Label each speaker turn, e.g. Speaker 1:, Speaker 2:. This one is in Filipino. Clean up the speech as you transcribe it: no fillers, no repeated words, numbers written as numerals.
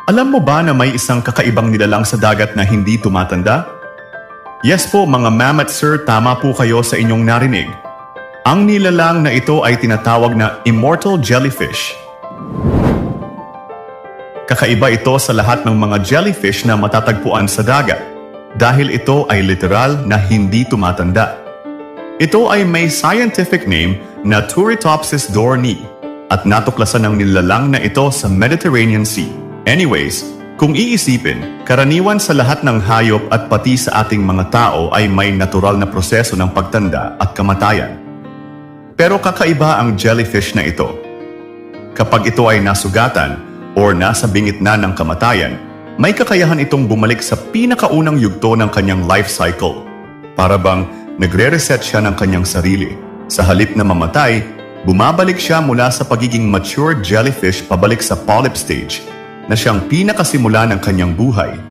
Speaker 1: Alam mo ba na may isang kakaibang nilalang sa dagat na hindi tumatanda? Yes po mga ma'am at sir, tama po kayo sa inyong narinig. Ang nilalang na ito ay tinatawag na immortal jellyfish. Kakaiba ito sa lahat ng mga jellyfish na matatagpuan sa dagat dahil ito ay literal na hindi tumatanda. Ito ay may scientific name na Turritopsis dohrnii at natuklasan ng nilalang na ito sa Mediterranean Sea. Anyways, kung iisipin, karaniwan sa lahat ng hayop at pati sa ating mga tao ay may natural na proseso ng pagtanda at kamatayan. Pero kakaiba ang jellyfish na ito. Kapag ito ay nasugatan o nasa bingit na ng kamatayan, may kakayahan itong bumalik sa pinakaunang yugto ng kanyang life cycle. Para bang nagre-reset siya ng kanyang sarili. Sa halip na mamatay, bumabalik siya mula sa pagiging mature jellyfish pabalik sa polyp stage na siyang pinakasimula ng kanyang buhay.